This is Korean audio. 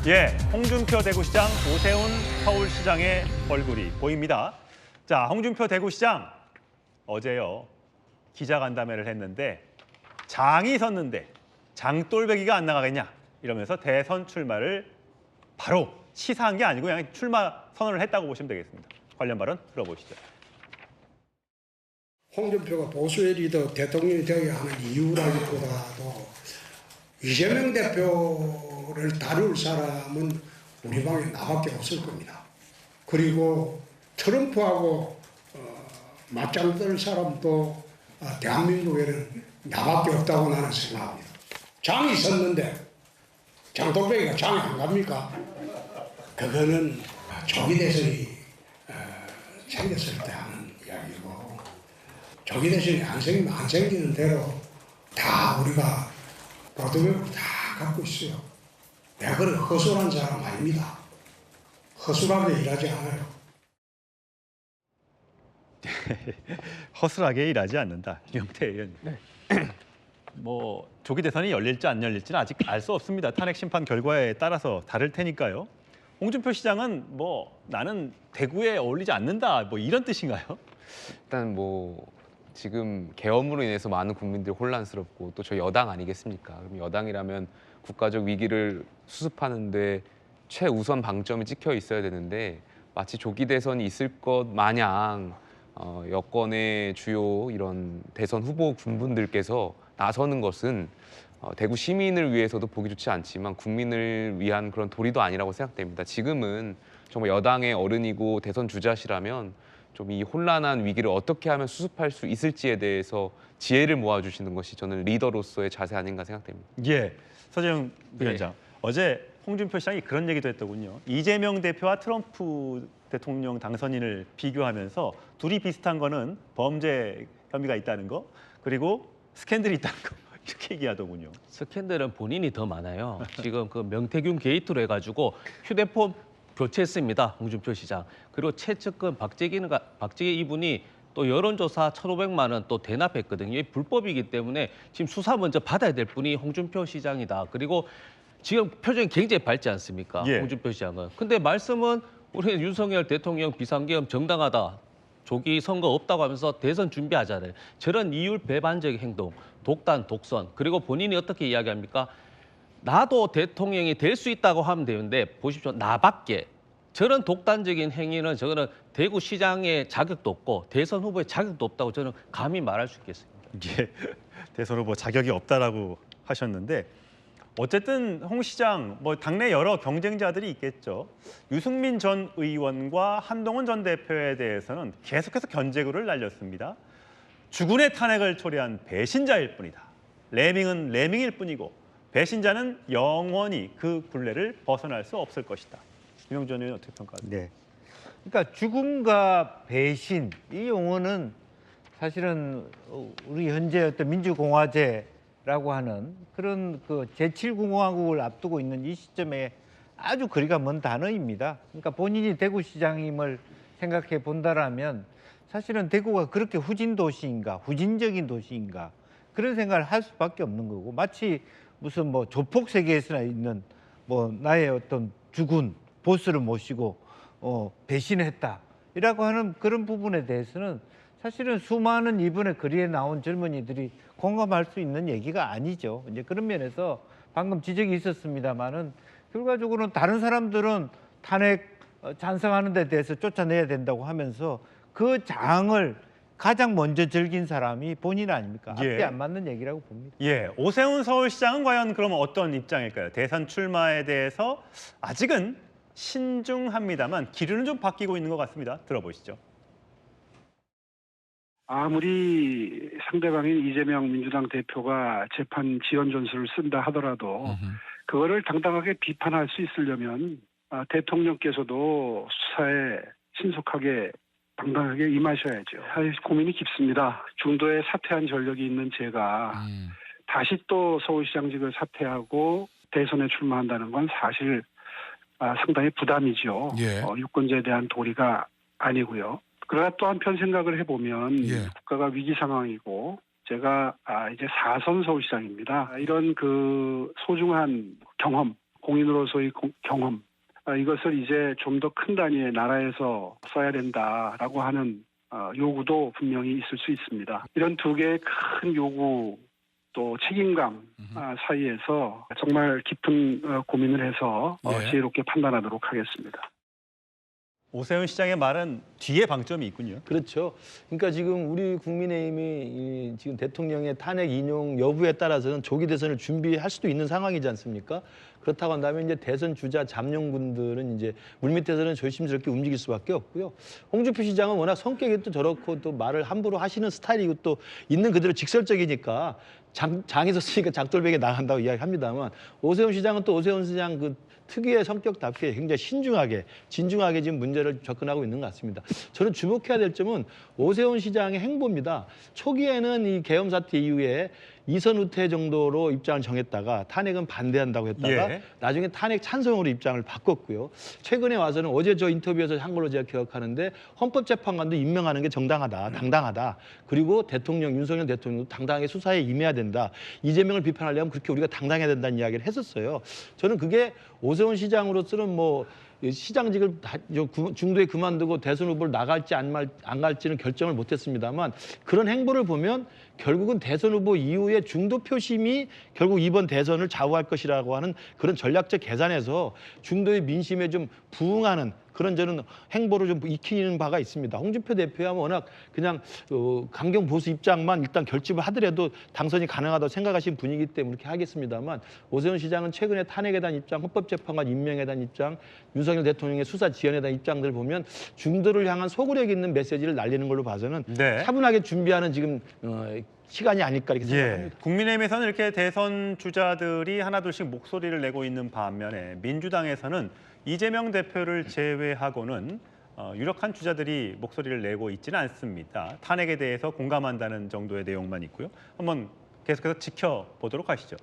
예, 홍준표 대구시장, 오세훈 서울시장의 얼굴이 보입니다. 자, 홍준표 대구시장 어제요 기자간담회를 했는데 장이 섰는데 장돌배기가 안 나가겠냐 이러면서 대선 출마를 바로 시사한 게 아니고 그냥 출마 선언을 했다고 보시면 되겠습니다. 관련 발언 들어보시죠. 홍준표가 보수의 리더 대통령이 되어야 하는 이유라기보다도 이재명 대표를 다룰 사람은 우리 방에 나밖에 없을 겁니다. 그리고 트럼프하고 맞짱 뜰 사람도 대한민국에는 나밖에 없다고 나는 생각합니다. 장이 섰는데 장돌배기가 장이 안 갑니까? 그거는 조기 대선이 생겼을 때 하는 이야기고 조기 대선이 안 생기는 대로 다 우리가 로드맵을 다 갖고 있어요. 내가 그런 허술한 사람 아닙니다. 허술하게 일하지 않아요. 허술하게 일하지 않는다. 김영태 의원. 네. 뭐 조기 대선이 열릴지 안 열릴지는 아직 알 수 없습니다. 탄핵 심판 결과에 따라서 다를 테니까요. 홍준표 시장은 뭐 나는 대구에 어울리지 않는다 뭐 이런 뜻인가요? 일단 뭐 지금 계엄으로 인해서 많은 국민들이 혼란스럽고 또 저희 여당 아니겠습니까? 그럼 여당이라면 국가적 위기를 수습하는데 최우선 방점이 찍혀 있어야 되는데 마치 조기 대선이 있을 것 마냥 여권의 주요 이런 대선 후보 군분들께서 나서는 것은 대구 시민을 위해서도 보기 좋지 않지만 국민을 위한 그런 도리도 아니라고 생각됩니다. 지금은 정말 여당의 어른이고 대선 주자시라면 좀 이 혼란한 위기를 어떻게 하면 수습할 수 있을지에 대해서 지혜를 모아주시는 것이 저는 리더로서의 자세 아닌가 생각됩니다. 예, 서재영 위원장. 어제 홍준표 시장이 그런 얘기도 했더군요. 이재명 대표와 트럼프 대통령 당선인을 비교하면서 둘이 비슷한 거는 범죄 혐의가 있다는 거, 그리고 스캔들이 있다는 거 이렇게 얘기하더군요. 스캔들은 본인이 더 많아요. 지금 그 명태균 게이트로 해가지고 휴대폰 교체했습니다. 홍준표 시장. 그리고 최측근 박재기 이분이 또 여론조사 1,500만 원 또 대납했거든요. 이게 불법이기 때문에 지금 수사 먼저 받아야 될 분이 홍준표 시장이다. 그리고 지금 표정이 굉장히 밝지 않습니까? 예. 홍준표 시장은. 근데 말씀은 우리 윤석열 대통령 비상계엄 정당하다. 조기 선거 없다고 하면서 대선 준비하잖아요. 저런 이율 배반적 행동, 독단, 독선, 그리고 본인이 어떻게 이야기합니까? 나도 대통령이 될 수 있다고 하면 되는데 보십시오. 나밖에. 저런 독단적인 행위는 저거는 대구시장의 자격도 없고 대선 후보의 자격도 없다고 저는 감히 말할 수 있겠습니다. 예, 대선 후보 자격이 없다라고 하셨는데 어쨌든 홍 시장 뭐 당내 여러 경쟁자들이 있겠죠. 유승민 전 의원과 한동훈 전 대표에 대해서는 계속해서 견제구를 날렸습니다. 주군의 탄핵을 초래한 배신자일 뿐이다. 레밍은 레밍일 뿐이고 배신자는 영원히 그 굴레를 벗어날 수 없을 것이다. 김영준 의원 어떻게 평가하세요? 네. 그러니까 죽음과 배신 이 용어는 사실은 우리 현재 어떤 민주공화제라고 하는 그런 그 제7공화국을 앞두고 있는 이 시점에 아주 거리가 먼 단어입니다. 그러니까 본인이 대구시장임을 생각해 본다라면 사실은 대구가 그렇게 후진 도시인가, 후진적인 도시인가 그런 생각을 할 수밖에 없는 거고 마치 무슨 뭐 조폭 세계에서나 있는 뭐 나의 어떤 주군 보스를 모시고 배신했다라고 하는 그런 부분에 대해서는 사실은 수많은 이번에 거리에 나온 젊은이들이 공감할 수 있는 얘기가 아니죠. 이제 그런 면에서 방금 지적이 있었습니다만은 결과적으로는 다른 사람들은 탄핵 찬성하는 데 대해서 쫓아내야 된다고 하면서 그 장을 가장 먼저 즐긴 사람이 본인 아닙니까? 예. 앞뒤 안 맞는 얘기라고 봅니다. 예, 오세훈 서울시장은 과연 그럼 어떤 입장일까요? 대선 출마에 대해서 아직은 신중합니다만 기류는 좀 바뀌고 있는 것 같습니다. 들어보시죠. 아무리 상대방인 이재명 민주당 대표가 재판 지연 전술을 쓴다 하더라도 그거를 당당하게 비판할 수 있으려면 대통령께서도 수사에 신속하게 당당하게 임하셔야죠. 사실 고민이 깊습니다. 중도에 사퇴한 전력이 있는 제가 다시 또 서울시장직을 사퇴하고 대선에 출마한다는 건 사실 상당히 부담이죠. 예. 유권자에 대한 도리가 아니고요. 그러나 또 한편 생각을 해보면 예. 국가가 위기 상황이고 제가 이제 4선 서울시장입니다. 이런 그 소중한 경험, 공인으로서의 경험 이것을 이제 좀 더 큰 단위의 나라에서 써야 된다라고 하는 요구도 분명히 있을 수 있습니다. 이런 두 개의 큰 요구 또 책임감 사이에서 정말 깊은 고민을 해서 예. 지혜롭게 판단하도록 하겠습니다. 오세훈 시장의 말은 뒤에 방점이 있군요. 그렇죠. 그러니까 지금 우리 국민의힘이 지금 대통령의 탄핵 인용 여부에 따라서는 조기 대선을 준비할 수도 있는 상황이지 않습니까? 그렇다고 한다면 이제 대선 주자 잠룡군들은 이제 물밑에서는 조심스럽게 움직일 수밖에 없고요. 홍준표 시장은 워낙 성격이 또 저렇고 또 말을 함부로 하시는 스타일이고 또 있는 그대로 직설적이니까 장이 섰으니까 작돌bek에 나간다고 이야기합니다만 오세훈 시장은 또 오세훈 시장 그 특유의 성격답게 굉장히 신중하게 진중하게 지금 문제를 접근하고 있는 것 같습니다. 저는 주목해야 될 점은 오세훈 시장의 행보입니다. 초기에는 이 계엄 사태 이후에 이선 후퇴 정도로 입장을 정했다가 탄핵은 반대한다고 했다가 예. 나중에 탄핵 찬성으로 입장을 바꿨고요. 최근에 와서는 어제 저 인터뷰에서 한 걸로 제가 기억하는데 헌법재판관도 임명하는 게 정당하다, 당당하다. 그리고 대통령 윤석열 대통령도 당당하게 수사에 임해야 된다. 이재명을 비판하려면 그렇게 우리가 당당해야 된다는 이야기를 했었어요. 저는 그게 오세훈 시장으로서는 뭐 시장직을 중도에 그만두고 대선 후보를 나갈지 안 갈지는 결정을 못했습니다만 그런 행보를 보면 결국은 대선 후보 이후에 중도 표심이 결국 이번 대선을 좌우할 것이라고 하는 그런 전략적 계산에서 중도의 민심에 좀 부응하는 그런 저는 행보를 좀 익히는 바가 있습니다. 홍준표 대표야 워낙 그냥 강경 보수 입장만 일단 결집을 하더라도 당선이 가능하다고 생각하시는 분이기 때문에 그렇게 하겠습니다만 오세훈 시장은 최근에 탄핵에 대한 입장, 헌법재판관 임명에 대한 입장, 윤석열 대통령의 수사 지연에 대한 입장들을 보면 중도를 향한 소구력 있는 메시지를 날리는 걸로 봐서는 네. 차분하게 준비하는 지금 시간이 아닐까 이렇게 예, 생각합니다. 국민의힘에서는 이렇게 대선 주자들이 하나둘씩 목소리를 내고 있는 반면에 민주당에서는 이재명 대표를 제외하고는 유력한 주자들이 목소리를 내고 있지는 않습니다. 탄핵에 대해서 공감한다는 정도의 내용만 있고요. 한번 계속해서 지켜보도록 하시죠.